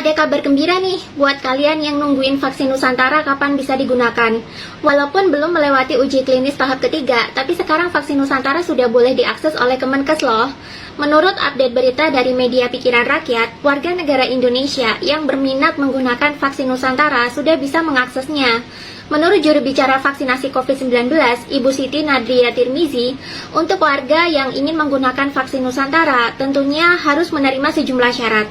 Ada kabar gembira nih buat kalian yang nungguin vaksin Nusantara kapan bisa digunakan. Walaupun belum melewati uji klinis tahap ketiga, tapi sekarang vaksin Nusantara sudah boleh diakses oleh Kemenkes loh. Menurut update berita dari media Pikiran Rakyat, warga negara Indonesia yang berminat menggunakan vaksin Nusantara sudah bisa mengaksesnya. Menurut juru bicara vaksinasi COVID-19, Ibu Siti Nadia Tirmizi, untuk warga yang ingin menggunakan vaksin Nusantara tentunya harus menerima sejumlah syarat.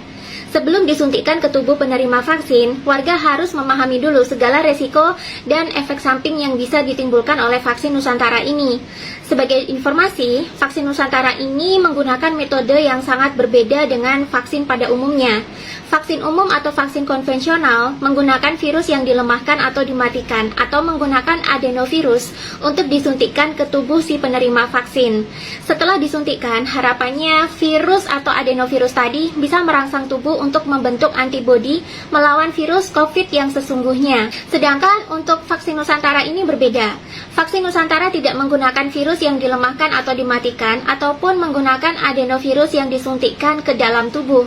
Sebelum disuntikkan ke tubuh penerima vaksin, warga harus memahami dulu segala resiko dan efek samping yang bisa ditimbulkan oleh vaksin Nusantara ini. Sebagai informasi, vaksin Nusantara ini menggunakan metode yang sangat berbeda dengan vaksin pada umumnya. Vaksin umum atau vaksin konvensional menggunakan virus yang dilemahkan atau dimatikan, atau menggunakan adenovirus untuk disuntikkan ke tubuh si penerima vaksin. Setelah disuntikkan, harapannya virus atau adenovirus tadi bisa merangsang tubuh untuk membentuk antibodi melawan virus COVID yang sesungguhnya. Sedangkan untuk vaksin Nusantara ini berbeda. Vaksin Nusantara tidak menggunakan virus yang dilemahkan atau dimatikan, ataupun menggunakan adenovirus yang disuntikkan ke dalam tubuh.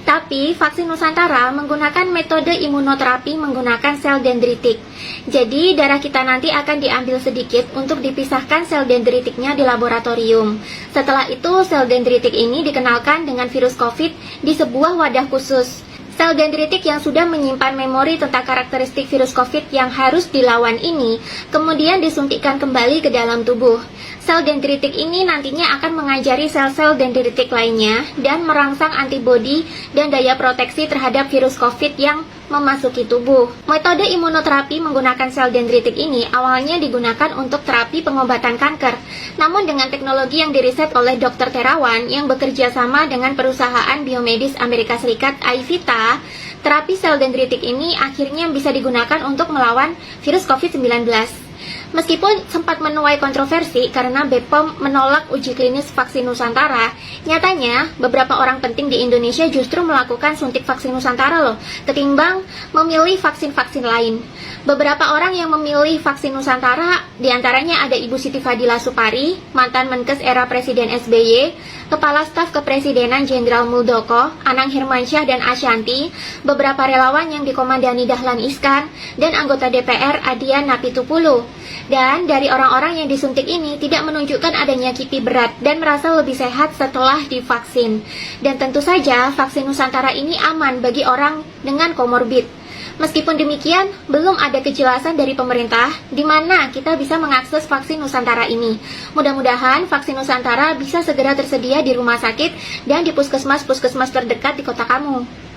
Tapi vaksin Nusantara menggunakan metode imunoterapi menggunakan sel dendritik. Jadi darah kita nanti akan diambil sedikit untuk dipisahkan sel dendritiknya di laboratorium. Setelah itu sel dendritik ini dikenalkan dengan virus COVID di sebuah wadah khusus. Sel dendritik yang sudah menyimpan memori tentang karakteristik virus COVID yang harus dilawan ini kemudian disuntikkan kembali ke dalam tubuh. Sel dendritik ini nantinya akan mengajari sel-sel dendritik lainnya dan merangsang antibodi dan daya proteksi terhadap virus COVID yang memasuki tubuh. Metode imunoterapi menggunakan sel dendritik ini awalnya digunakan untuk terapi pengobatan kanker. Namun dengan teknologi yang diriset oleh Dr. Terawan yang bekerja sama dengan perusahaan biomedis Amerika Serikat Ivita, terapi sel dendritik ini akhirnya bisa digunakan untuk melawan virus COVID-19. Meskipun sempat menuai kontroversi karena BPOM menolak uji klinis vaksin Nusantara, nyatanya beberapa orang penting di Indonesia justru melakukan suntik vaksin Nusantara loh, ketimbang memilih vaksin-vaksin lain. Beberapa orang yang memilih vaksin Nusantara, diantaranya ada Ibu Siti Fadila Supari, mantan Menkes era Presiden SBY, Kepala Staf Kepresidenan Jenderal Muldoko, Anang Hermansyah dan Ashanti, beberapa relawan yang dikomandani Dahlan Iskan, dan anggota DPR Adian Napitupulu. Dan dari orang-orang yang disuntik ini tidak menunjukkan adanya kipi berat dan merasa lebih sehat setelah divaksin. Dan tentu saja vaksin Nusantara ini aman bagi orang dengan komorbid. Meskipun demikian, belum ada kejelasan dari pemerintah di mana kita bisa mengakses vaksin Nusantara ini. Mudah-mudahan vaksin Nusantara bisa segera tersedia di rumah sakit dan di puskesmas-puskesmas terdekat di kota kamu.